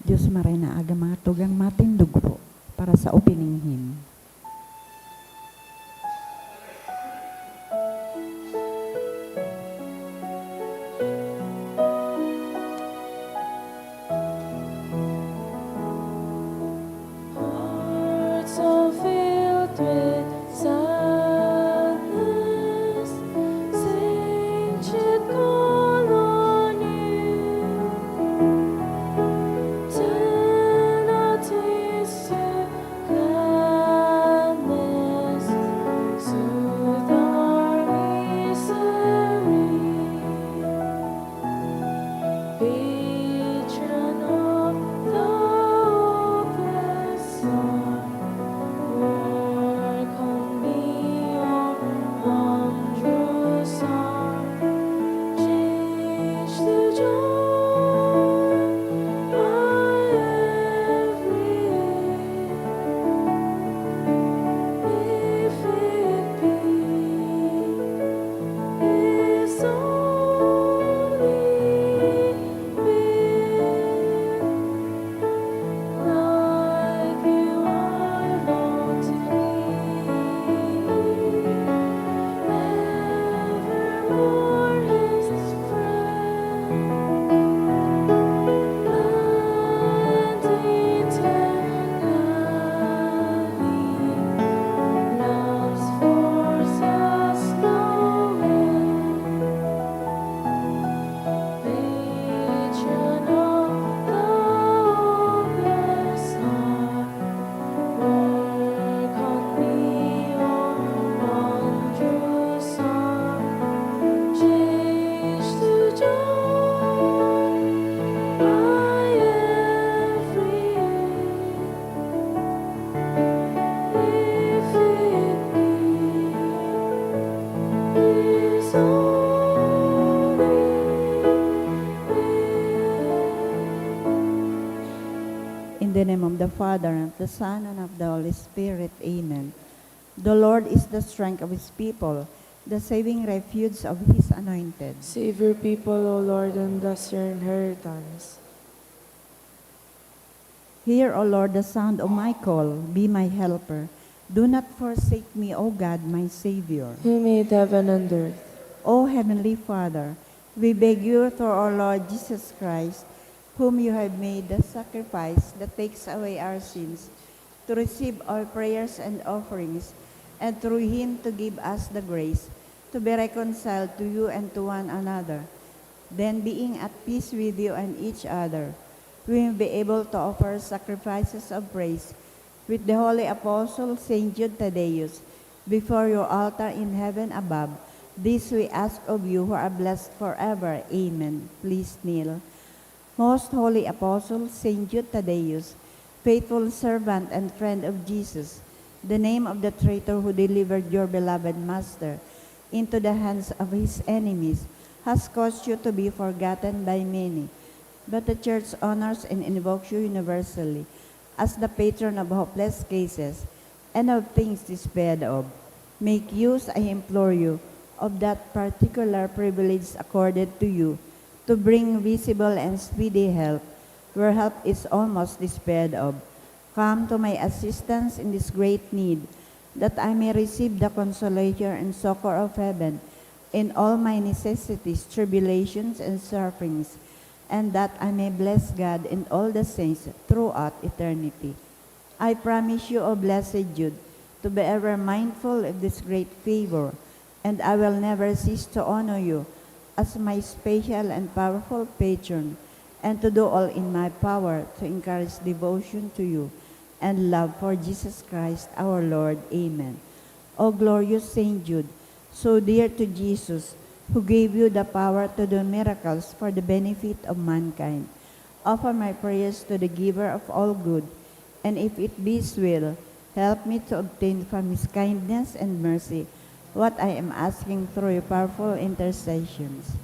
Diyos maray na aga mga tugang matindog po para sa opening hymn. Hearts so filled with sadness, sing, should call on you. Turn our tears to gladness, soothe our misery. Patron of the hopeless heart, work on me your wondrous arm, change to joy my every if it be is only been like you are long to evermore his friend and eternally love's forces no end. Patron of the hopeless heart, work on me your wondrous arm, change to joy my every if it be is only In the name of the Father, and of the Son, and of the Holy Spirit. Amen. The Lord is the strength of his people, the saving refuge of his anointed. Save your people, O Lord, and bless your inheritance. Hear, O Lord, the sound of my call. Be my helper. Do not forsake me, O God, my Savior. Who made heaven and earth? O Heavenly Father, we beg you through our Lord Jesus Christ, whom you have made the sacrifice that takes away our sins, to receive our prayers and offerings, and through him to give us the grace to be reconciled to you and to one another. Then, being at peace with you and each other, we will be able to offer sacrifices of praise with the holy apostle Saint Jude Thaddeus before your altar in heaven above. This we ask of you who are blessed forever. Amen. Please kneel. Most holy apostle Saint Jude Thaddeus, faithful servant and friend of Jesus, the name of the traitor who delivered your beloved master into the hands of his enemies has caused you to be forgotten by many. But the Church honors and invokes you universally as the patron of hopeless cases and of things despaired of. Make use, I implore you, of that particular privilege accorded to you to bring visible and speedy help where help is almost despaired of. Come to my assistance in this great need, that I may receive the consolation and succor of heaven in all my necessities, tribulations, and sufferings, and that I may bless God and all the saints throughout eternity. I promise you, O blessed Jude, to be ever mindful of this great favor, and I will never cease to honor you as my special and powerful patron, and to do all in my power to encourage devotion to you and love for Jesus Christ our Lord. Amen. O glorious Saint Jude, so dear to Jesus, who gave you the power to do miracles for the benefit of mankind, offer my prayers to the giver of all good, and if it be his will, help me to obtain from his kindness and mercy what I am asking through your powerful intercessions.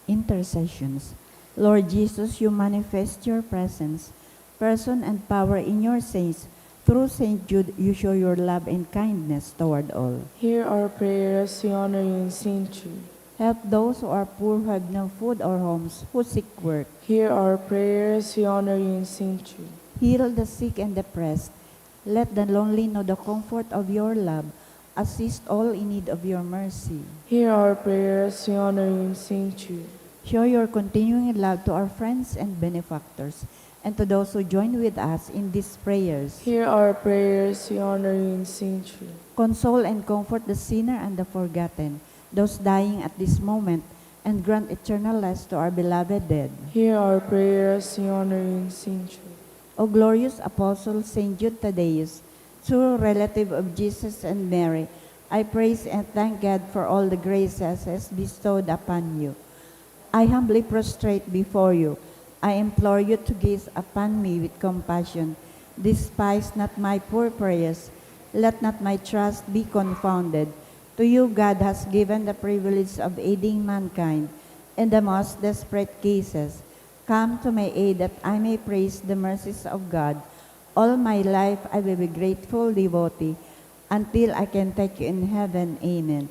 Intercessions. Lord Jesus, you manifest your presence, person, and power in your saints. Through Saint Jude, you show your love and kindness toward all. Hear our prayer as we honor you in Saint Jude. Help those who are poor, who have no food or homes, who seek work. Hear our prayers, we honor you and saint you. Heal the sick and depressed. Let the lonely know the comfort of your love. Assist all in need of your mercy. Hear our prayers, we honor you and saint you. Show your continuing love to our friends and benefactors, and to those who join with us in these prayers. Hear our prayers, we honor you and saint you. Console and comfort the sinner and the forgotten, those dying at this moment, and grant eternal rest to our beloved dead. Hear our prayers, we honor you and saint you. O glorious Apostle Saint Jude Thaddeus, true relative of Jesus and Mary, I praise and thank God for all the graces He has bestowed upon you. I humbly prostrate before you. I implore you to gaze upon me with compassion. Despise not my poor prayers. Let not my trust be confounded. To you God has given the privilege of aiding mankind in the most desperate cases. Come to my aid that I may praise the mercies of God. All my life I will be grateful devotee until I can take you in heaven. Amen.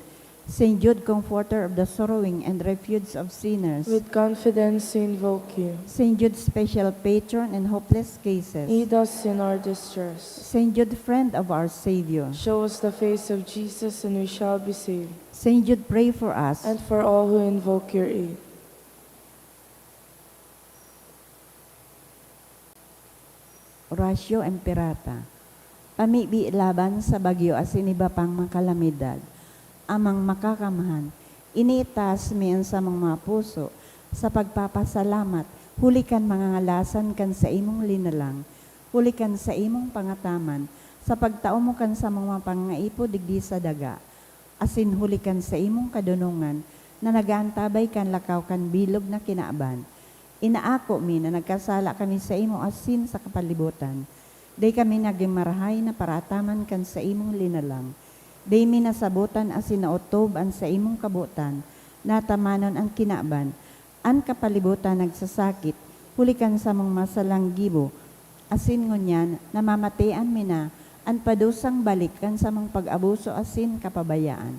Saint Jude, comforter of the sorrowing and refuge of sinners. With confidence we invoke you. Saint Jude, special patron in hopeless cases. Aid us in our distress. Saint Jude, friend of our Savior. Show us the face of Jesus and we shall be saved. Saint Jude, pray for us. And for all who invoke your aid. Oratio Imperata. Pamibi laban sa bagyo asin iba pang mga kalamidad. Amang makakamahan, iniitaas miyan sa mga puso, sa pagpapasalamat, hulikan mga ngalasan kan sa imong linalang, hulikan sa imong pangataman, sa pagtao mo kan sa mga pangaipo digdi sa daga, asin hulikan sa imong kadunungan, na nagaantabay kan lakaw kan bilog na kinaaban. Inaako mi na nagkasala kami sa imo asin sa kapalibutan, day kami naging marahay na parataman kan sa imong linalang. Day minasabutan asin naotob an sa imong kabutan, natamanon ang kinaban, an kapalibutan nagsasakit, hulikan sa mong masalang gibo, asin ngunyan, namamatian mina, an padusang balikan sa mong pag-abuso asin kapabayaan.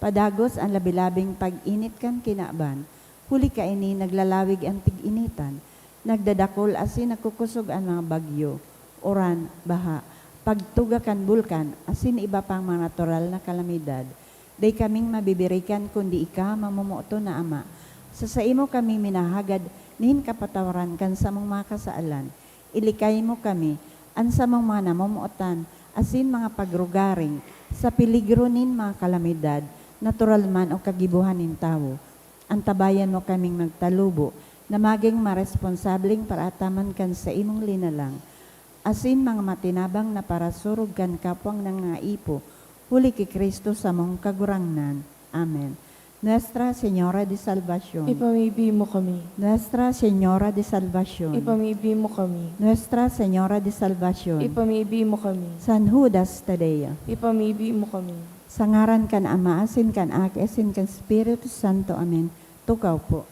Padagos ang labilabing pag-init kan kinaban, huli ka ini naglalawig ang tig-initan, nagdadakol asin nagkukusog ang mga bagyo, oran, baha, pagtuga kan bulkan, asin iba pang mga natural na kalamidad. Day kaming mabibirikan kundi ika mamumuto na ama. Sa imo kami minahagad, nin kapatawaran kan sa mong mga kasaalan. Ilikay mo kami, an sa mong mga namumuotan, asin mga pagrugaring, sa peligro nin mga kalamidad, natural man o kagibuhan nin tao. Antabayan mo kaming magtalubo, na maging maresponsabling parataman kan sa imong linalang. Asin mga matinabang na parasurog kan kapwang nangaipo, huli ki Kristo sa mong kagurangnan. Amen. Nuestra Señora de Salvación. Ipamibi mo kami. Nuestra Señora de Salvación. Ipamibi mo kami. Nuestra Señora de Salvación. Ipamibi mo kami. San Judas Tadeo. Ipamibi mo kami. Sa ngaran kan Ama, asin kan Ak, asin kan Espiritu Santo. Amen. Tukaw po.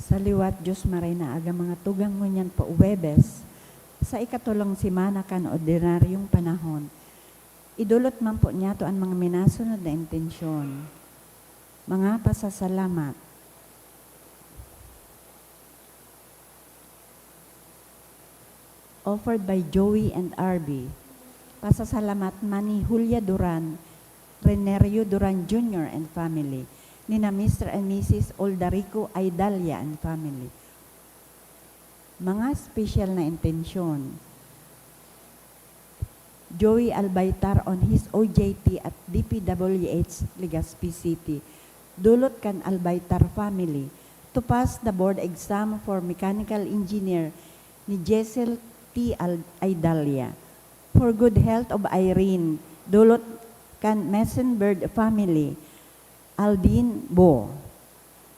Sa liwat Diyos maray na aga mga tugang ngunyan pa Uwebes, sa ikatulong simana kan ordinaryong panahon, idulot man po niya to ang mga minasunod na intensyon. Mga pasasalamat. Offered by Joey and Arby. Pasasalamat man ni Julia Duran, Renerio Duran Jr. and family, nina Mr. and Mrs. Oldarico Aidalia and family. Mga special na intensyon. Joey Albaitar on his OJT at DPWH Legazpi City. Dulot kan Albaitar family to pass the board exam for mechanical engineer ni Jessel T. Aidalia. For good health of Irene, dulot kan Messenbird family, Aldine Bo.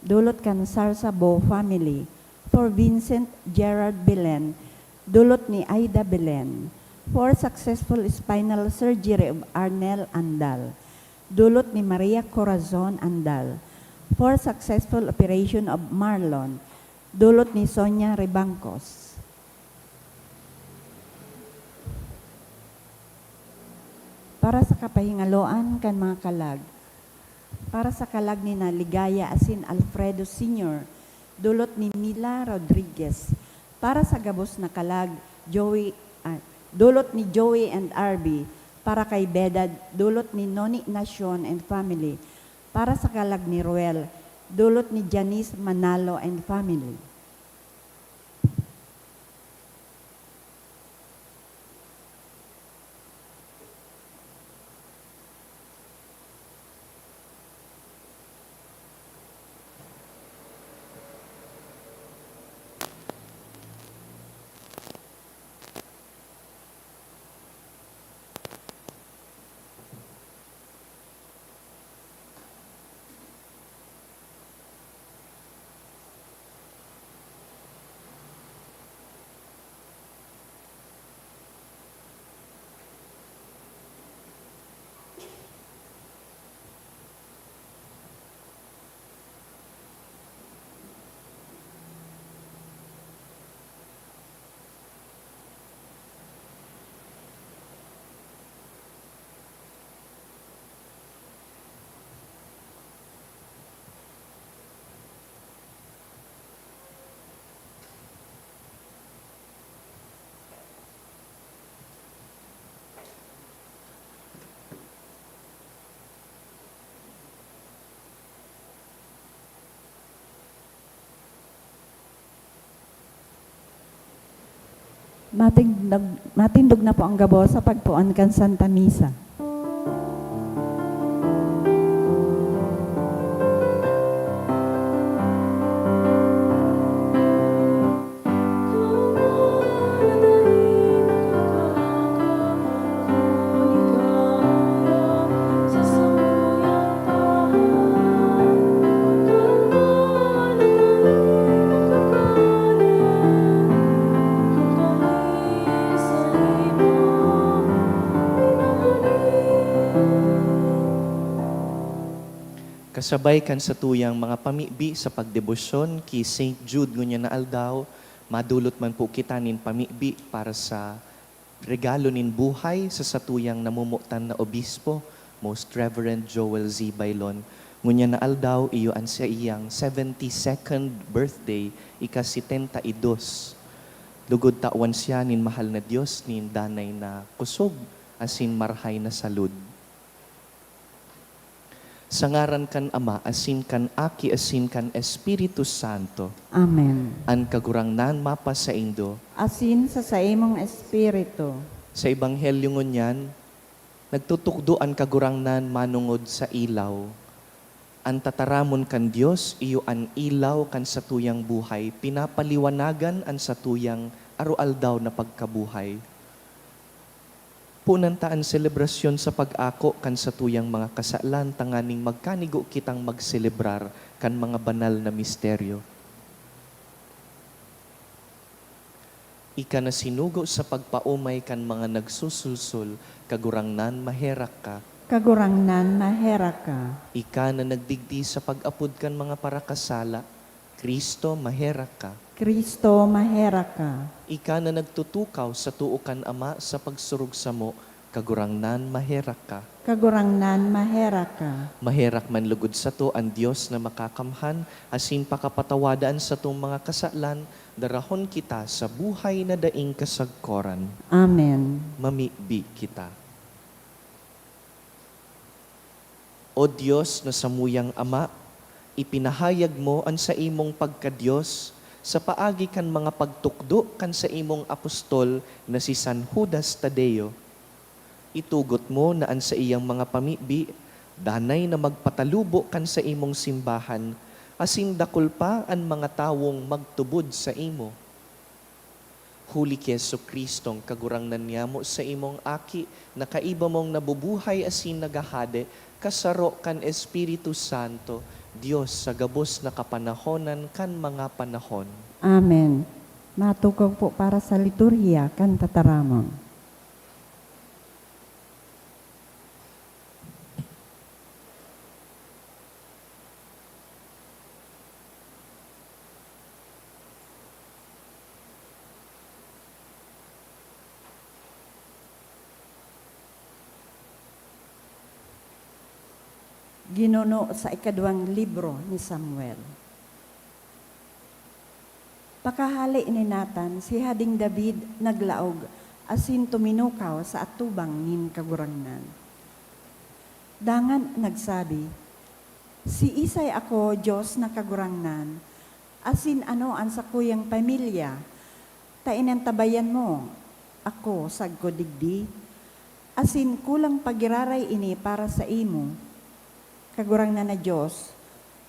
Dulot kan Sarsa Bo family. For Vincent Gerard Belen, dulot ni Aida Belen. For successful spinal surgery of Arnel Andal, dulot ni Maria Corazon Andal. For successful operation of Marlon, dulot ni Sonia Rebangcos. Para sa kapahingaloan kan mga kalag, para sa kalag ni na Ligaya asin Alfredo Sr., dulot ni Mila Rodriguez. Para sa gabos na kalag, dulot ni Joey and Arby. Para kay Bedad, dulot ni Noni Nacion and family. Para sa kalag ni Ruel, dulot ni Janice Manalo and family. Matindog na po ang gabo sa pagpuan kan Santa Misa. Kasabay kan sa tuyang mga pamibi sa pagdebosyon ki St. Jude ngunya na aldaw, madulot man po kita nin pamibi para sa regalo nin buhay sa satuyang namumutan na obispo, Most Reverend Joel Z. Bailon. Ngunya na aldaw, iyo an sa iyang 72nd birthday, ika-72. Lugod tawan siya nin mahal na Diyos, nin danay na kusog, asin marhay na salud. Sa ngaran kan Ama, asin kan Aki, asin kan Espiritu Santo. Amen. An kagurangnan mapa sa Indo. Asin sa imong espiritu. Sa Ebanghelyo ngunyan, nagtutukdo ang kagurangnan manungod sa ilaw. Ang tataramon kan Dios, iyo an ilaw kan satuyang buhay, pinapaliwanagan ang satuyang arualdaw na pagkabuhay. Punantaan selebrasyon sa pag-ako kan sa tuyang mga kasalan tanganing magkanigo kitang magselebrar kan mga banal na misteryo. Ika na sinugo sa pagpaumay kan mga nagsusulsul, kagurangnan maherak ka. Kagurangnan mahera ka. Ika na nagdigdi sa pag-apod kan mga parakasala, Kristo, mahera ka. Kristo, mahera ka. Ika na nagtutukaw sa tuukan Ama sa pagsurug sa mo, kagurangnan, mahera ka. Kagurangnan, mahera ka. Maherak man lugod sa to ang Dios na makakamhan, asin pakapatawadaan sa tong mga kasalan, darahon kita sa buhay na daing kasagkoran. Amen. Mamibi kita. O Diyos na samuyang Ama, ipinahayag mo ang sa imong pagka-Diyos sa paagi kan mga pagtukdo kan sa imong apostol na si San Judas Tadeo. Itugot mo na ang sa iyang mga pamibi, danay na magpatalubo kan sa imong simbahan, asin dakul pa ang mga tawong magtubod sa imo. Huli ki Jesucristong kagurangnan niya mo sa imong aki, na kaiba mong nabubuhay asin nagahade, kasaro kan Espiritu Santo, Diyos sa gabos na kapanahonan kan mga panahon. Amen. Matukaw po para sa liturhiya kan tataramon. Ginuno sa ikadwang libro ni Samuel. Pakahali ni Nathan, si Hading David naglaog, asin tuminukaw sa atubang nin kagurangnan. Dangan nagsabi, si Isay ako, Diyos na kagurangnan, asin ano ang sa kuyang pamilya, tainantabayan mo, ako sagko digdi, asin kulang pagiraray ini para sa imo, kagurangnan na Diyos,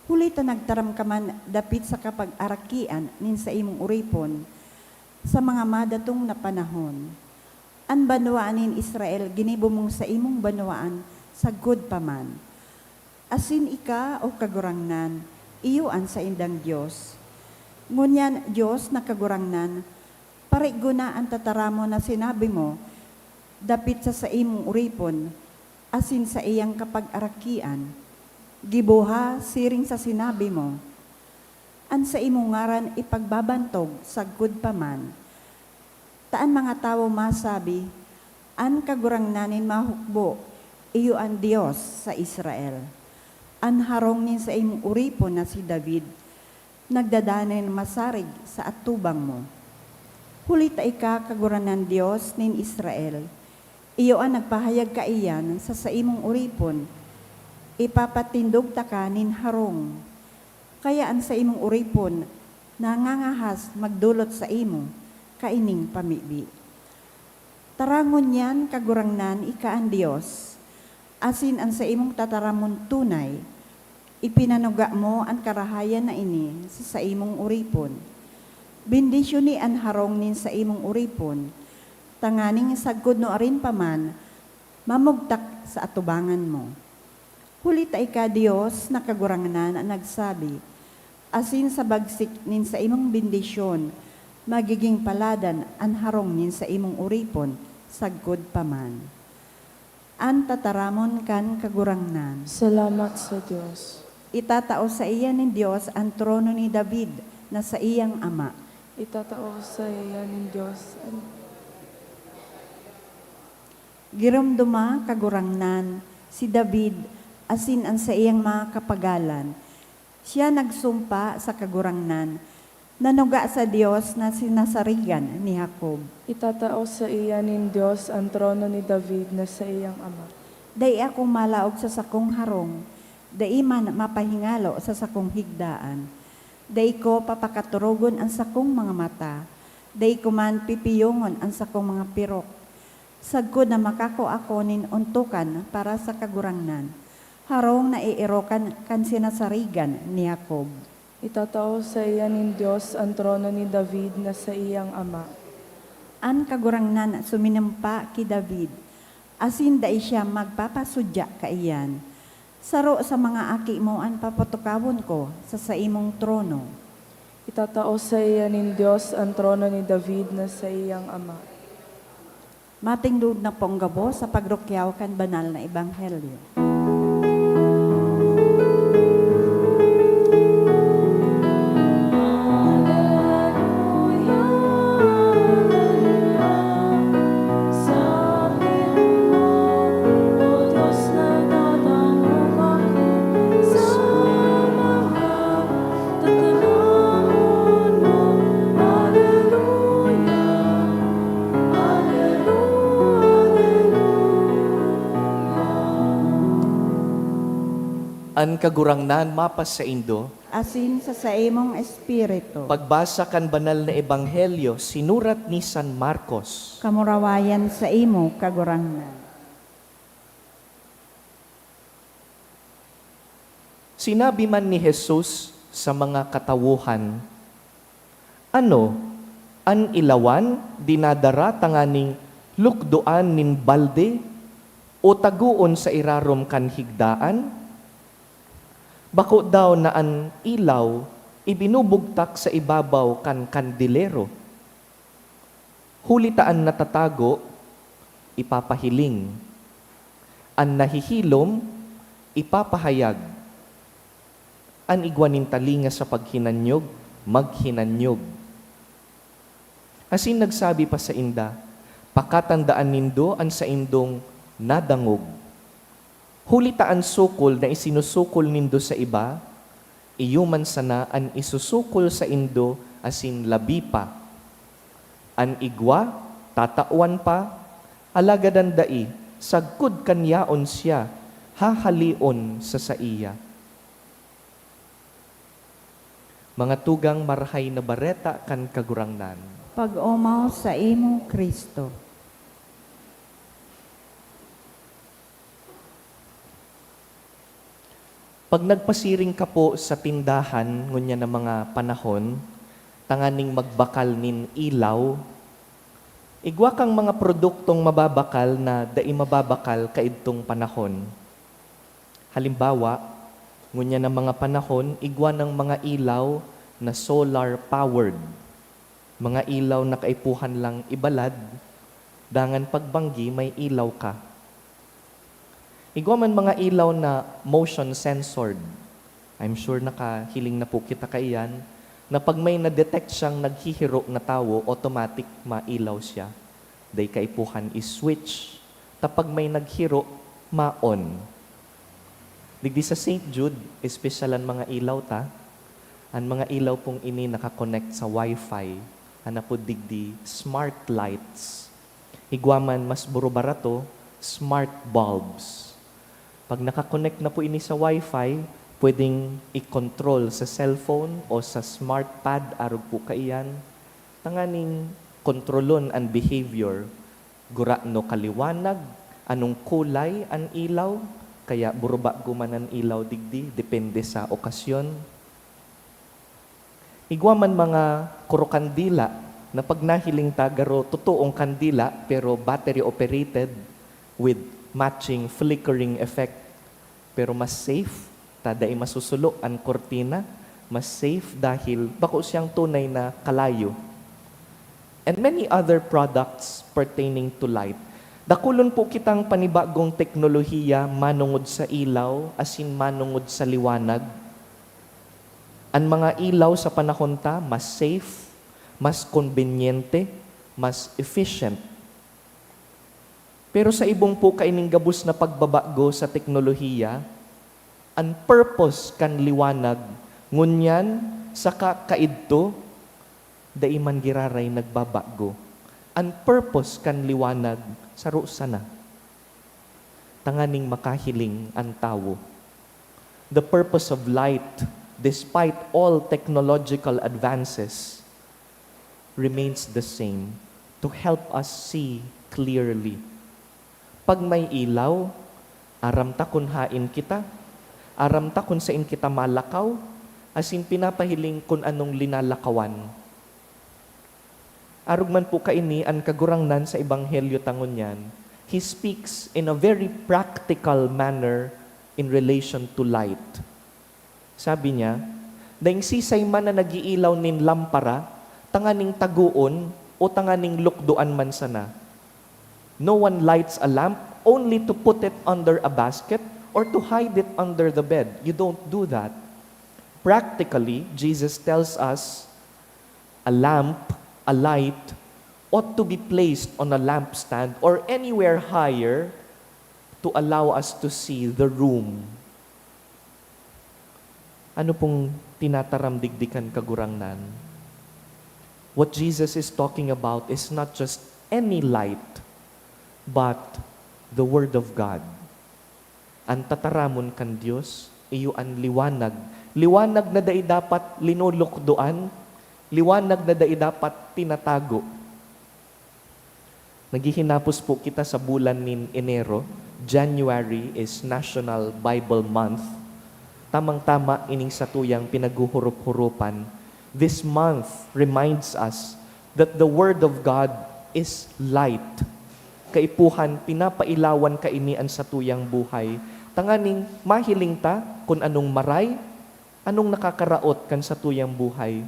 huli ta nagtaram ka man dapit sa kapag-arakian nin sa imong uripon sa mga madatong na panahon. An banwaan nin Israel ginibo mong sa imong banwaan sagod pa man. Asin ika o kagurangnan, iyuan sa indang Diyos. Ngunyan Diyos na kagurangnan, pariguna ang tataramo na sinabi mo, dapit sa imong uripon, asin sa iyang kapag-arakian. Gibuha siring sa sinabi mo, an sa imong ngaran ipagbabantog sagud pa man. Taan mga tao masabi, an kagurangnanin mahukbo, iyo ang Diyos sa Israel. An harong nin sa imong uripon na si David, nagdadanin masarig sa atubang mo. Hulit ika kaguranan Diyos nin Israel, iyo ang nagpahayag ka iyan sa imong uripon, ipapatindog ta ka nin harong. Kaya ang sa imong uripon, nangangahas magdulot sa imo, kaining pamibi. Tarangon yan kagurangnan ika ang Diyos, asin ang sa imong tataramon tunay, ipinanuga mo ang karahayan na ini sa imong uripon. Bendisyon ni ang harong nin sa imong uripon, tanganing sagod no arin paman, mamugtak sa atubangan mo. Hulit ay ka Diyos na kagurangnan ang nagsabi, asin sa bagsik nin sa imong bendisyon, magiging paladan ang harong nin sa imong uripon, sagod paman. An tataramon kan kagurangnan. Salamat sa Diyos. Itatao sa iya ni Diyos ang trono ni David na sa iyang ama. Itatao sa iya ng Diyos. Giramduma kagurangnan si David asin ang sa iyang mga kapagalan. Siya nagsumpa sa kagurangnan, nanuga sa Diyos na sinasarigan ni Jacob. Itatao sa iya ng Diyos ang trono ni David na sa iyang ama. Day akong malaog sa sakong harong, day man mapahingalo sa sakong higdaan. Day ko papakaturogon ang sakong mga mata, day ko man pipiyongon ang sakong mga pirok. Sagko na makako ako nin untukan para sa kagurangnan, harong na iirokan kan sinasarigan ni Jacob. Itatao sa iya ng Diyos ang trono ni David na sa iyang ama. An kagurangnan suminampa ki David, asin dai siya magpapasudya kaiyan. Saro sa mga aki mo ang papatukawon ko sa imong trono. Itatao sa iya ng Diyos ang trono ni David na sa iyang ama. Matingdud na pong gabo sa pagrukyaw kan banal na ebanghelyo. an kagurangnan mapas sa Indo, asin sa imong espiritu. pagbasa kan banal na ebanghelyo, sinurat ni San Marcos. Kamurawayan sa imo, kagurangnan. Sinabi man ni Jesus sa mga katawuhan, ano, an ilawan, dinadara tanganing lukdoan nin balde, o taguon sa irarom kan higdaan? Bako daw na an ilaw, ibinubugtak sa ibabaw kan kandilero. Hulitaan natatago, ipapahiling. An nahihilom, ipapahayag. An igwanin talinga sa paghinanyog, maghinanyog. Asin nagsabi pa sa inda, pakatandaan nindo an sa indong nadangog. Hulitaan sukol na isinusukol nindo sa iba, iyuman sana an isusukol sa indo asin labi pa. An igwa, tatauan pa, alagadan dai, sagkud kanyaon siya, hahalion sa saiya. Mga tugang marahay na bareta kan kagurangnan. Pag-umaw sa imo, Kristo. Pag nagpasiring ka po sa tindahan, ngunya na mga panahon, tanganing magbakal nin ilaw, igwa kang mga produktong mababakal na dai mababakal kaidtong panahon. Halimbawa, ngunya na mga panahon, igwa ng mga ilaw na solar-powered. Mga ilaw na kaipuhan lang ibalad, dangan pagbanggi may ilaw ka. Igwa man mga ilaw na motion censored. I'm sure nakahiling na po kita kaiyan, na pag may na-detect siyang naghihiro na tao, automatic mailaw siya. Day kaipuhan is switch. Tapag may naghiro, ma-on. Digdi sa St. Jude, espesyal ang mga ilaw ta. Ang mga ilaw pong ini nakakonect sa Wi-Fi. Ana po digdi smart lights. Igwaman mas buro barato, smart bulbs. Pag nakakonect na po ini sa Wi-Fi, pwedeng i-control sa cellphone o sa smart pad, arog po kaiyan. Tanganing kontrolon ang behavior. Gura no kaliwanag, anong kulay ang ilaw, kaya buruba gumanan ilaw digdi, depende sa okasyon. Igwa man mga kurokandila na pag nahiling tagaro, totoong kandila pero battery operated with matching flickering effect. Pero mas safe, tadai masusulo ang kortina, mas safe dahil bako siyang tunay na kalayo. And many other products pertaining to light. Dakulon po kitang panibagong teknolohiya manungod sa ilaw, asin manungod sa liwanag. Ang mga ilaw sa panahon ta, mas safe, mas konbenyente, mas efficient. Pero sa ibong po kaining gabus na pagbabago sa teknolohiya, ang purpose kan liwanag, ngunyan sa kaidto, daiman giraray nagbabago. Ang purpose kan liwanag, saro sana. Tanganing makahiling ang tao. The purpose of light, despite all technological advances, remains the same, to help us see clearly. Pag may ilaw, aram ta kun hain kita, aram ta kun sain kita malakaw, asin pinapahiling kun anong linalakawan. Arug man po kaini ang kagurangnan sa ebanghelyo tangon yan, he speaks in a very practical manner in relation to light. Sabi niya, daing sisay man na nagiilaw nin lampara, tanganing taguon o tanganing lukduan man sana. No one lights a lamp only to put it under a basket or to hide it under the bed. You don't do that. Practically, Jesus tells us a lamp, a light, ought to be placed on a lampstand or anywhere higher to allow us to see the room. Ano pong tinataramdigdikan kagurangnan? What Jesus is talking about is not just any light, but the Word of God. Ang tataramon kan Diyos, iyo ang liwanag. Liwanag na dai dapat linulukdoan, liwanag na dai dapat tinatago. Naghihinapos po kita sa bulan nin Enero. January is National Bible Month. Tamang-tama ining satuyang pinaguhurup-hurupan. This month reminds us that the Word of God is light. Kaipuhan, pinapailawan kaini ang satuyang buhay. Tanganing mahiling ta kung anong maray, anong nakakaraot kan satuyang buhay.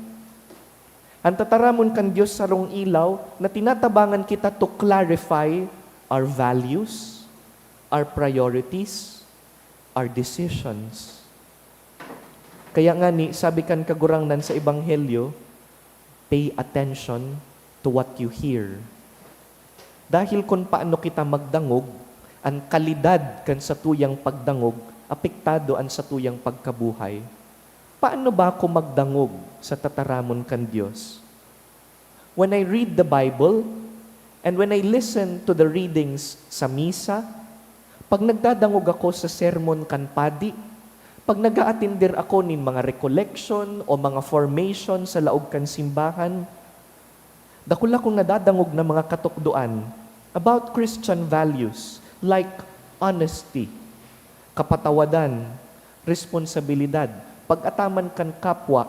Ang tataramon kan Diyos sa rong ilaw na tinatabangan kita to clarify our values, our priorities, our decisions. Kaya nga ni, sabi kan kagurangnan sa Ebanghelyo, pay attention to what you hear. Dahil kung paano kita magdangog, ang kalidad kan satuyang pagdangog, apektado ang satuyang pagkabuhay. Paano ba ako magdangog sa tataramon kan Diyos? When I read the Bible, and when I listen to the readings sa misa, pag nagdadangog ako sa sermon kan padi, pag nag-aatindir ako nin mga recollection o mga formation sa laog kan simbahan, dakula kong nadadangog na mga katukduan about Christian values like honesty, kapatawadan, responsibilidad, pag-ataman kan kapwa.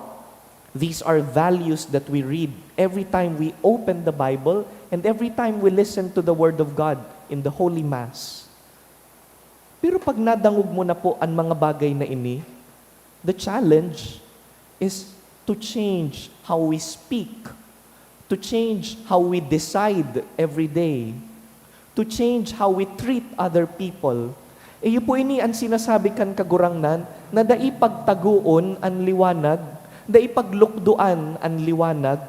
These are values that we read every time we open the Bible and every time we listen to the Word of God in the Holy Mass. Pero pag nadangog mo na po ang mga bagay na ini, the challenge is to change how we speak, to change how we decide every day, to change how we treat other people. Iyo po ini ang sinasabi kan kagurangnan na daipagtaguon ang liwanag, daipaglukduan ang liwanag.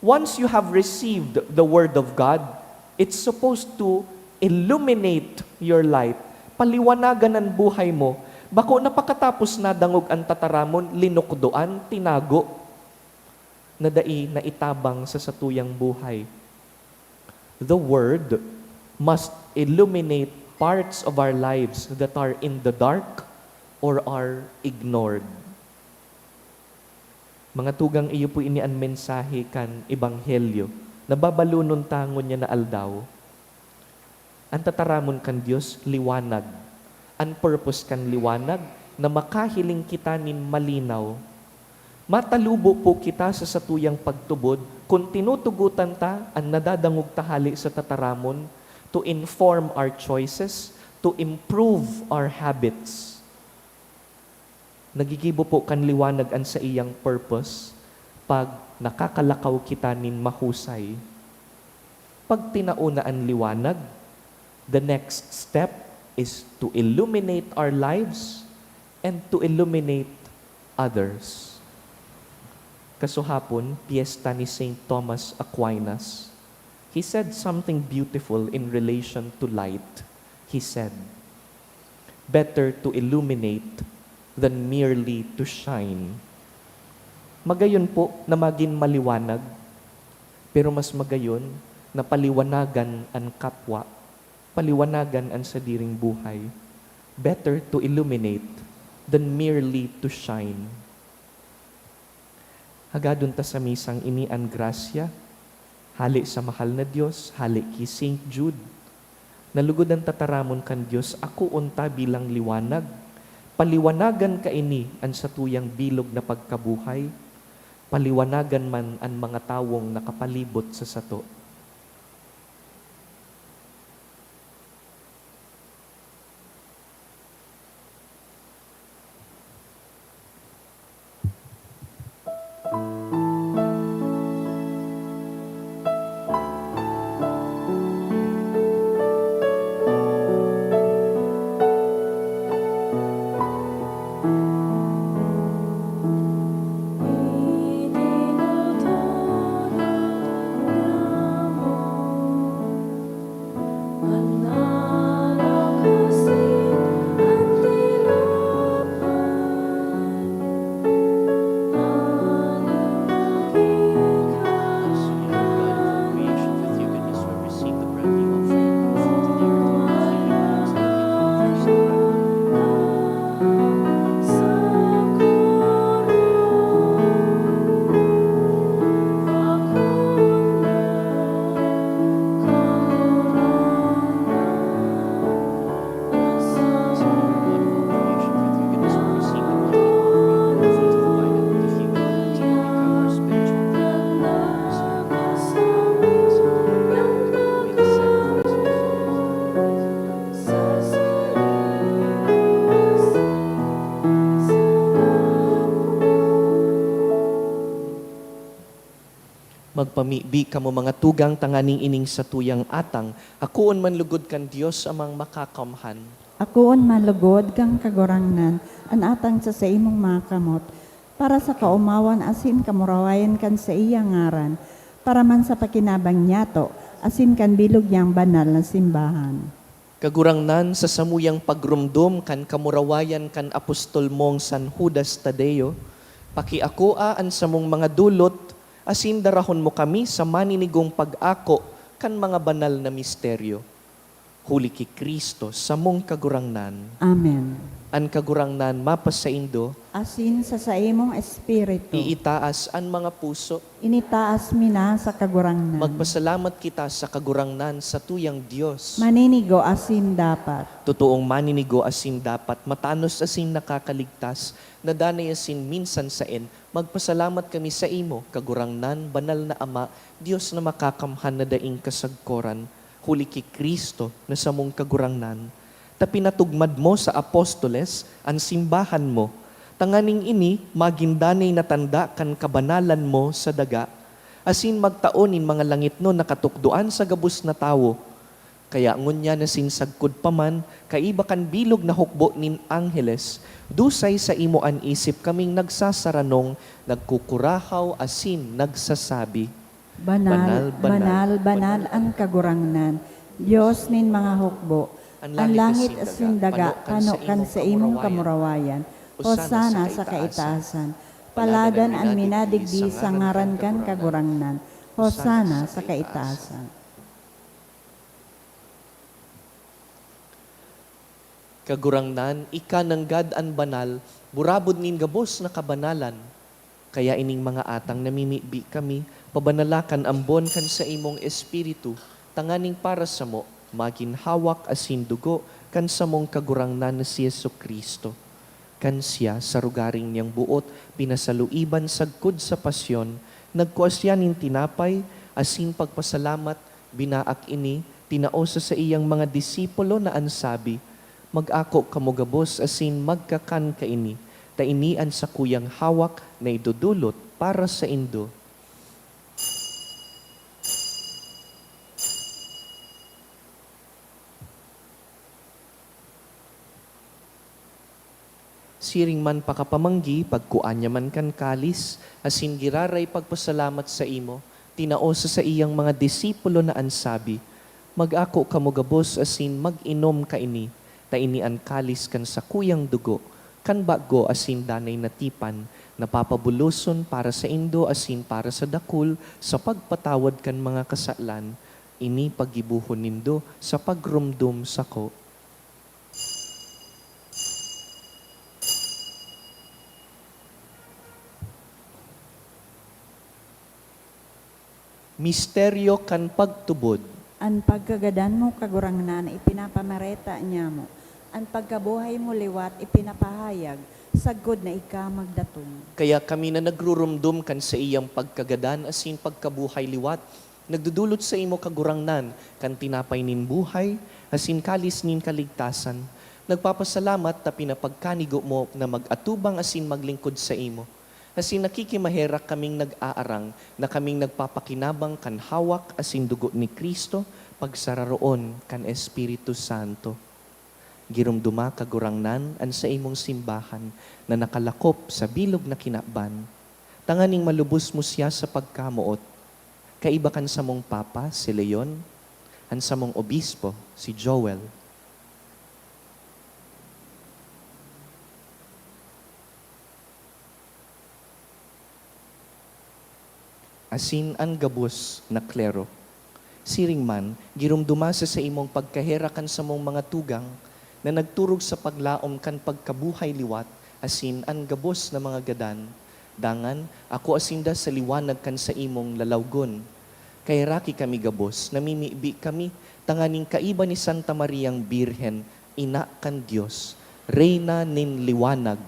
Once you have received the Word of God, it's supposed to illuminate your life, paliwanagan ang buhay mo. Bako napakatapos na dangog ang tataramon, linukdoan, tinago, na naitabang sa satuyang buhay. The Word must illuminate parts of our lives that are in the dark or are ignored. Mga tugang iyo po ini ang mensahe kan Ebanghelyo, nababalunon tangon niya na aldaw. Ang tataramon kan Diyos, liwanag. Ang purpose kan liwanag, na makahiling kita nin malinaw. Matalubo po kita sa satuyang pagtubod, kung tinutugutan ta, ang nadadangog tahali sa tataramon, to inform our choices, to improve our habits. Nagigibo po kan liwanag ang sa iyang purpose, pag nakakalakaw kita nin mahusay. Pag tinauna ang liwanag, the next step is to illuminate our lives and to illuminate others. Kasuhapon, piyesta ni St. Thomas Aquinas. He said something beautiful in relation to light. He said, better to illuminate than merely to shine. Magayon po na maging maliwanag, pero mas magayon na paliwanagan ang kapwa, paliwanagan ang sadiring buhay. Better to illuminate than merely to shine. Hagadon ta sa misang ini ang grasya, hali sa mahal na Diyos, hali ki St. Jude. Nalugod ang tataramon kan Diyos, ako unta bilang liwanag. Paliwanagan ka ini ang satuyang bilog na pagkabuhay, paliwanagan man ang mga tawong nakapalibot sa sato. Magpamibi kamo mga tugang tanganing ining sa tuyang atang, akuon man lugod kan Dios amang makakamhan. Akoon malugod kang kagurangnan, an atang sa imong mga kamot, para sa kaumawan asin kamurawayan kan sa iyang ngaran, para man sa pakinabang nyato, asin kan bilog yang banal na simbahan. Kagurangnan sa samuyang pagrumdum kan kamurawayan kan apostol mong San Judas Tadeo, pakiakoa an samong mga dulot, asin darahon mo kami sa maninigong pag-ako kan mga banal na misteryo. Huli ki Kristo sa mong kagurangnan, Amen. an kagurangnan mapasaindo, Asin sa imong espiritu, iitaas an mga puso, initaas mina sa kagurangnan. magpasalamat kita sa kagurangnan sa tuyang Diyos. Maninigo asin dapat. Totoong maninigo asin dapat, matanos asin nakakaligtas, nadanay asin minsan saen, magpasalamat kami sa imo, kagurangnan, banal na Ama, Diyos na makakamhan na daing kasagkoran, huli ki Kristo na sa mong kagurangnan. Ta pinatugmad mo sa apostoles, ang simbahan mo, tanganing ini, magindanay na tanda kan kabanalan mo sa daga, asin magtaonin mga langit no nakatukduan sa gabus na tawo, kaya ngunya na sinsagkod paman, kaiba kan bilog na hukbo nin angheles, dusay sa imo an isip kaming nagsasaranong, nagkukurahaw asin nagsasabi, Banal, Banal, banal, banal ang kagurangnan. Diyos nin mga hukbo, ang langit asin daga, kano kan sa imong kamurawayan. Hosana sa kaitaasan. Paladan ang minadigdi sa ngaran kan kagurangnan. Hosana sa kaitaasan. kagurangnan, ika ng God an banal, burabod nin gabos na kabanalan. Kaya ining mga atang namimibi kami, pabanalakan ambon kan sa imong espiritu, tanganing para sa mo, maginhawak asin dugo, kan sa mong kagurangnan na si Yesu Kristo. Kan siya sa rugaring niyang buot, pinasaluiban sagkod sa pasyon, nagkuasyanin tinapay, asin pagpasalamat, binaak ini, tinaosa sa iyang mga disipulo na ansabi, mag-ako kamugabos asin magkakan kaini, tainian sa kuyang hawak na idudulot para sa indo. Siring man pakapamanggi, pagkuanya man kan kalis, asin giraray pagpasalamat sa imo, tinaosa sa iyang mga disipulo na ansabi, mag-ako kamugabos asin mag-inom kaini, tainian kalis kan sa kuyang dugo, kan bago asin danay natipan, napapabuluson para sa indo asin para sa dakul, sa pagpatawad kan mga kasalan, ini pagibuhon nindo sa pagrumdum sako. Misteryo kan pagtubod. Ang pagkagadan mo kagurangnan, ipinapamareta niya mo. Ang pagkabuhay mo liwat, ipinapahayag, sagod na ika magdatong. Kaya kami na nagrurumdum kan sa iyang pagkagadan asin pagkabuhay liwat, nagdudulot sa imo kagurangnan, kan tinapay nin buhay, asin kalis nin kaligtasan. Nagpapasalamat ta pinapagkanigo mo na mag-atubang asin maglingkod sa imo. Asin nakikimaherak kaming nag-aarang na kaming nagpapakinabang kan hawak asin dugo ni Kristo, pagsararoon kan Espiritu Santo. Girumduma kagurangnan an sa imong simbahan na nakalakop sa bilog na kinakban. Tanganing malubos mo siya sa pagkamuot. Kaiba kan sa mong papa, si Leon, an sa mong obispo, si Joel. Asin ang gabos na klero. Siring man, girumduma sa imong pagkaherakan sa mong mga tugang, na nagturog sa paglaom kan pagkabuhay liwat, asin ang gabos na mga gadan. Dangan, ako asinda sa liwanag kan sa imong lalawgon. Kay raki kami gabos, namimibi kami, tanganing kaiba ni Santa Mariang Birhen, ina kan Diyos, reyna nin liwanag.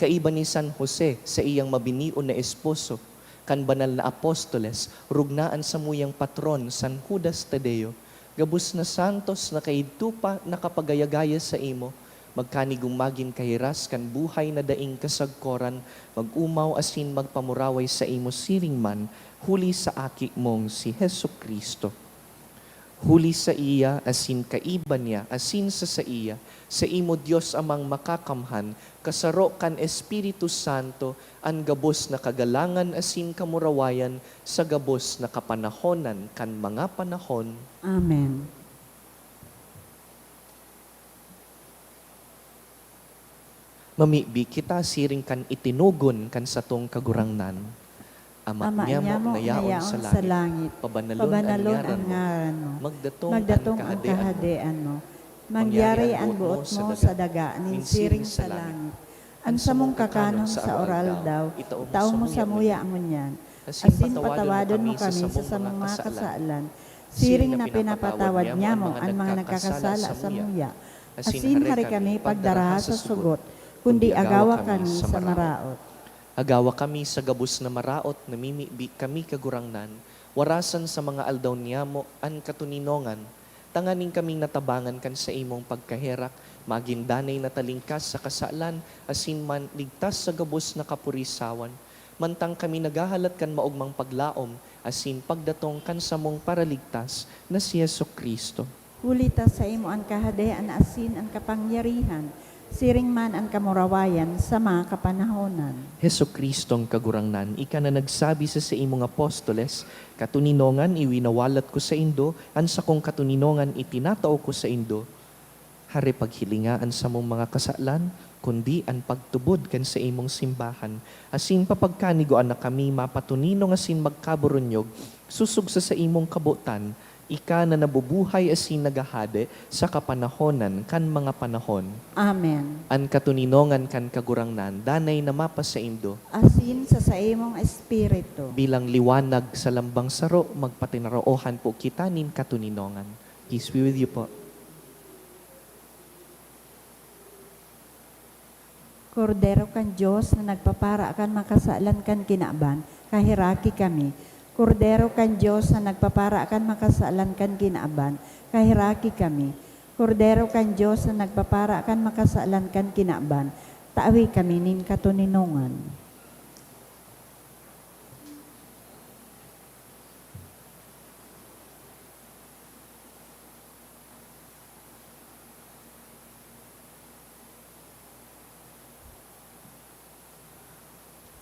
Kaiba ni San Jose sa iyang mabinion na esposo, kan banal na apostoles, rugnaan sa muyang patron, San Judas Tadeo, gabus na santos na kaidtupa nakapagayagaya sa imo, magkanigong magin kahiras kan buhay na daing kasagkoran, magumaw asin magpamuraway sa imo siring man, huli sa aki mong si Hesu Kristo. Huli sa iya, asin kaiban niya, asin sa iya, sa imo Dios amang makakamhan, kasaro kan Espiritu Santo, ang gabos na kagalangan asin kamurawayan, sa gabos na kapanahonan kan mga panahon. Amen. Mamibi kita siring kan itinugon kan satong kagurangnan. Ama niya mo nayaon sa langit, pabanalon ang ngaran mo, magdatong ang kahadean mo, mangyari ang buot mo sa daga, ninsiring sa langit. Ang samong kakanon sa oral daw, itaw mo sa muya ngunyan, asin patawadon mo kami sa samong mga kasalan, siring na pinapatawad niya mo ang mga nagkakasala sa muya, asin hari kami pagdaraha sa sugot, kundi agawa kami sa maraot. Agawa kami sa gabos na maraot, namimibi kami kagurangnan, warasan sa mga aldaw niya mo an katuninongan, tanganing kaming natabangan kan sa imong pagkaherak, magindanay na talingkas sa kasalan, asin man ligtas sa gabos na kapurisawan, mantang kami nagahalat kan maugmang paglaom, asin pagdatong kan samong paraligtas na si Yesu Kristo. Hulita sa imo ang kahadean asin ang kapangyarihan, siring man ang kamurawayan sa mga kapanahonan. Heso Kristong kagurangnan, ika na nagsabi sa imong apostoles, katuninongan iwinawalat ko sa indo, an sa kong katuninongan itinatao ko sa indo. Hari paghilingaan sa mong mga kasalan, kundi ang pagtubod kan sa imong simbahan. Asin papagkanigoan na kami mapatuninong asin magkaburunyog, susug sa imong kabutan, ika na nabubuhay asin nagahade sa kapanahonan kan mga panahon. Amen. An katuninongan kan kagurangnan, danay na mapa sa indo. Asin sa imong espiritu. Bilang liwanag sa lambang saro, magpatinaroohan po kita nin katuninongan. Peace be with you po. Kordero kan Diyos na nagpapara kan makasalan kan kinaban, kahiraki kami. Kordero kan Diyos na nagpapara kan makasalan kan kinaban, kahiraki kami. Kordero kan Diyos na nagpapara kan makasalan kan kinaban, taawi kami nin katuninongan.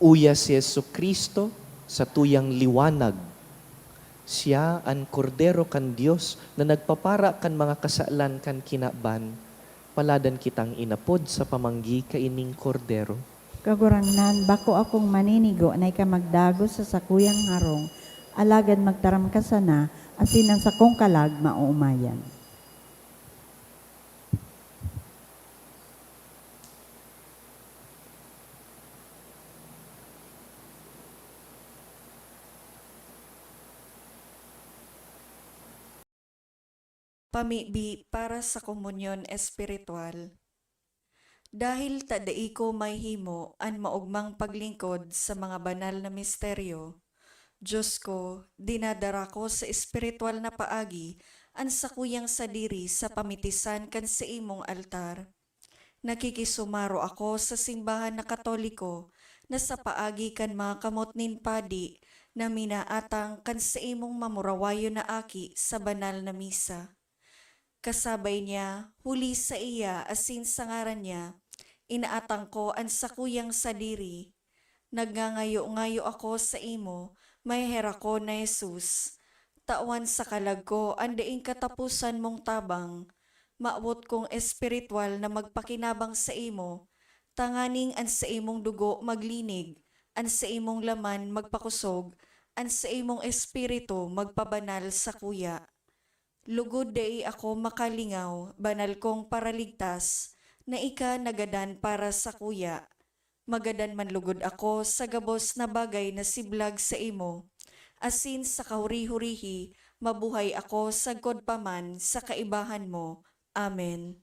Uya si Yesu Kristo sa tuyang liwanag. Siya ang kordero kan Dios na nagpapara kan mga kasalan kan kinaban. Paladan kitang inapod sa pamanggi kaining kordero. Kagurangnan, bako akong maninigo na ikamagdago sa sakuyang harong, alagad magtaram ka sana, asin ang sakong kalag mauumayan. Pamibi para sa komunyon espiritual. Dahil tadai ko may himo an maugmang paglingkod sa mga banal na misteryo, Diyos ko, dinadara ko sa espiritual na paagi an sakuyang sadiri sa pamitisan kan sa imong altar. Nakikisumaro ako sa simbahan na Katoliko na sa paagi kan mga kamot nin padi na minaatang kan sa imong mamurawayo na aki sa banal na misa. Kasabay niya, huli sa iya asin sa ngaran niya, inaatang ko ang sakuyang sadiri. Nagngangayo-ngayo ako sa imo, may hera ko na Jesus. Tawan sa kalag ko, andaing katapusan mong tabang. Maawot kong espiritual na magpakinabang sa imo. Tanganing an sa imong dugo maglinig, an sa imong laman magpakusog, an sa imong espiritu magpabanal sa kuya. Lugod dai ako makalingaw, banal kong paraligtas, na ika nagadan para sa kuya. Magadan man lugod ako sa gabos na bagay na siblag sa imo. Asin sa kahuri-hurihi, mabuhay ako sagkod paman sa kaibahan mo. Amen.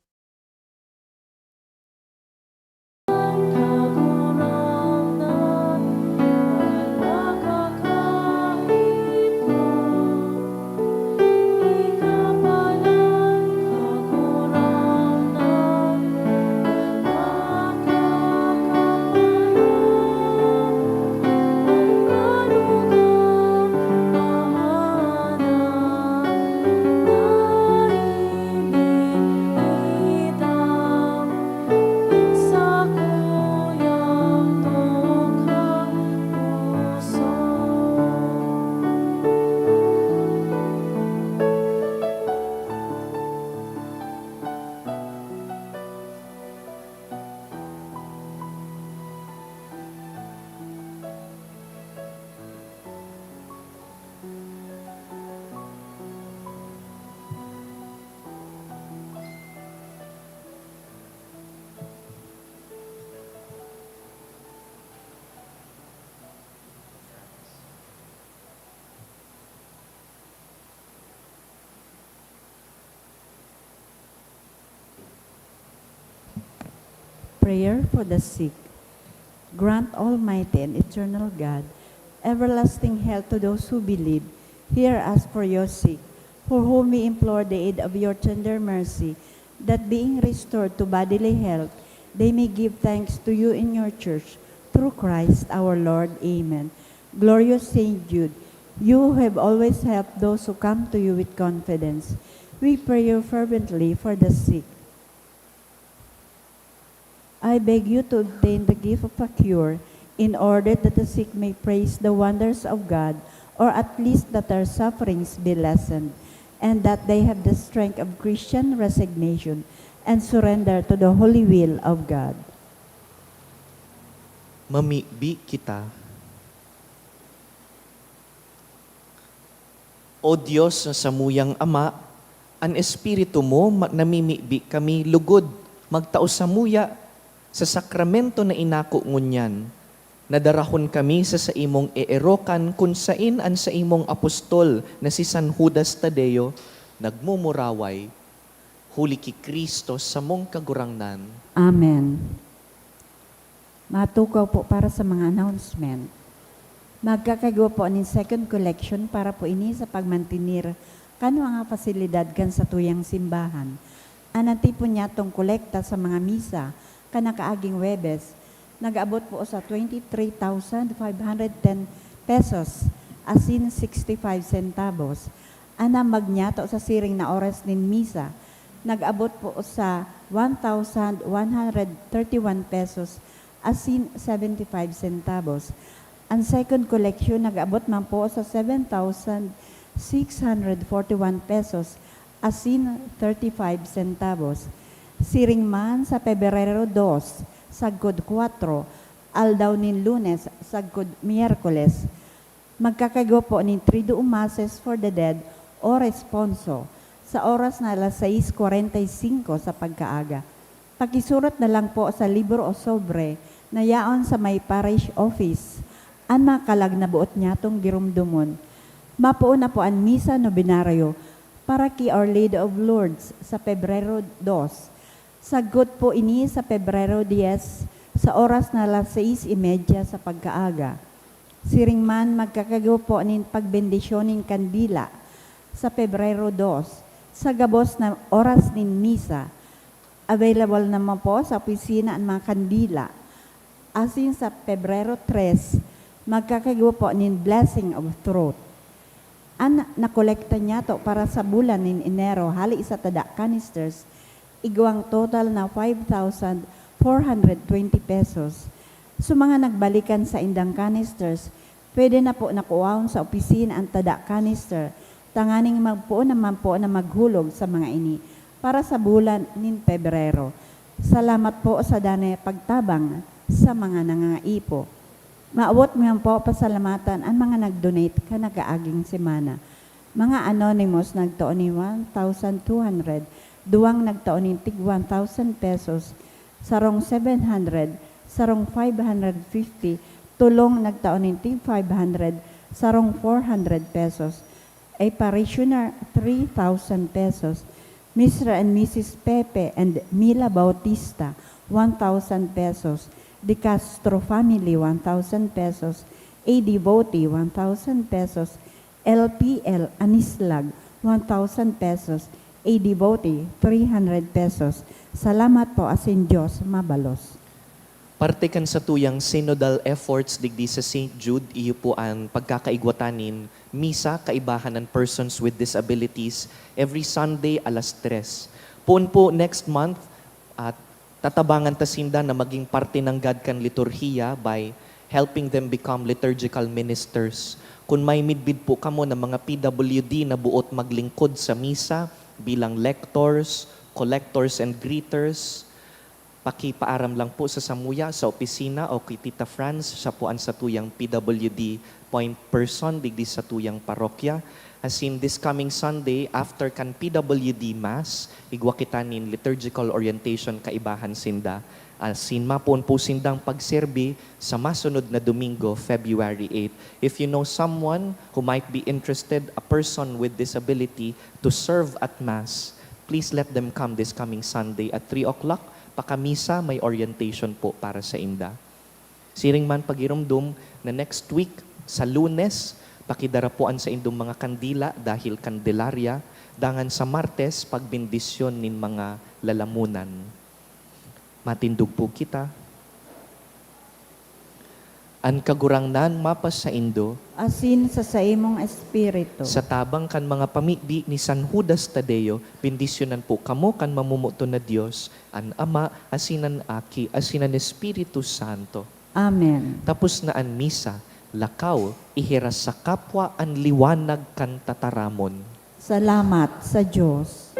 Prayer for the sick. Grant, Almighty and eternal God, everlasting health to those who believe. Hear us for your sake, for whom we implore the aid of your tender mercy, that being restored to bodily health, they may give thanks to you in your church, through Christ our Lord. Amen. Glorious Saint Jude, you who have always helped those who come to you with confidence, we pray you fervently for the sick. I beg you to obtain the gift of a cure, in order that the sick may praise the wonders of God, or at least that their sufferings be lessened, and that they have the strength of Christian resignation and surrender to the holy will of God. Mamibi kita. O Diyos na samuyang Ama, ang Espiritu mo namimibi kami lugod, magtao samuya sa sakramento na inako ngunyan. Nadarahon kami sa imong eerokan kung sain an sa imong apostol na si San Judas Tadeo, nagmumuraway, huli ki Kristo sa mong kagurangnan. Amen. Matukaw po para sa mga announcement. Magkakagawa po ng second collection para po ini sa pagmantinir kano nga pasilidad kan sa tuyang simbahan. Ananti po niya tong kolekta sa mga misa kanakaaging Webes. Nag-abot po sa 23,510 pesos, asin 65 centavos. Ana magnyato sa siring na oras nin misa, nag-abot po sa 1,131 pesos, asin 75 centavos. Ang second collection nag-abot man po sa 7,641 pesos, asin 35 centavos. Siring man sa Pebrero 2, sagkod 4, aldaw nin Lunes, sagkod Miyerkules. Magkakagawa po nin Triduum Masses for the Dead o Responso sa oras na alas 6:45 sa pagkaaga. Pakisurat na lang po sa libro o sobre na yaon sa may parish office. Ang makalag na buot niya tong girumdumon. Mapuuna po ang misa nobinaryo para ki Our Lady of Lourdes sa Pebrero 2. Sagot po ini sa Pebrero 10 sa oras na alas 6:30 sa pagkaaga. Siring man magkakagawa po nin pagbendisyoning kandila sa Pebrero 2 sa gabos na oras nin misa. Available naman po sa opisina ang mga kandila. Asin sa Pebrero 3, magkakagawa po nin blessing of throat. Ang nakolekta niya to para sa bulan nin Enero hali sa tada canisters, igawang total na 5,420 pesos. So mga nagbalikan sa indang canisters, pwede na po nakuwaon sa opisina ang tada canister, tanganing magpuo naman po na maghulog sa mga ini para sa bulan nin Pebrero. Salamat po sa dane pagtabang sa mga nangangaipo. Maawot mo po pasalamatan ang mga nag-donate ka nagaaging semana. Mga anonymous nagtuon ni 1,200, duwang nagtaon ni tig 1,000 pesos, sarong 700, sarong 550, tulong nagtaon ni tig 500, sarong 400 pesos, a parishioner 3,000 pesos, Mr. and Mrs. Pepe and Mila Bautista 1,000 pesos, De Castro family 1,000 pesos, a devotee 1,000 pesos, LPL Anislag 1,000 pesos, a devotee 300 pesos. Salamat po asin Diyos mabalos. Parte kan sa tuyang synodal efforts digdi sa St. Jude, iyo po ang pagkakaigwatanin misa kaibahan ng persons with disabilities every Sunday alas 3. Poon po next month at tatabangan tasinda na maging parte ng Gadkan liturhiya by helping them become liturgical ministers. Kung may midbid po kamo ng mga PWD na buot maglingkod sa misa bilang lectors, collectors, and greeters, pakipaaram lang po sa samuya, sa opisina o kay Tita Franz, siya po ang sa tuyang PWD point person digdi sa tuyang parokya. As in this coming Sunday, after kan PWD Mass, igwa kita nin liturgical orientation kaibahan sinda. As in mapon po sindang pagserbi sa masunod na Domingo, February 8. If you know someone who might be interested, a person with disability, to serve at Mass, please let them come this coming Sunday at 3 o'clock pakamisa, may orientation po para sa inda. Siring man pagirumdum na next week sa Lunes, pakidarapuan sa indong mga kandila dahil Candelaria, dangan sa Martes, pagbindisyon nin mga lalamunan. Matindog po kita. An kagurangnan mapas sa indo, asin sa saimong espiritu. sa tabang kan mga pamibi ni San Judas Tadeo, bendisyonan po kamo kan mamumuto na Dios, an Ama, asinan Aki, asinan Espiritu Santo. Amen. Tapos na an misa, lakaw, ihiras sa kapwa an liwanag kan tataramon. Salamat sa Diyos.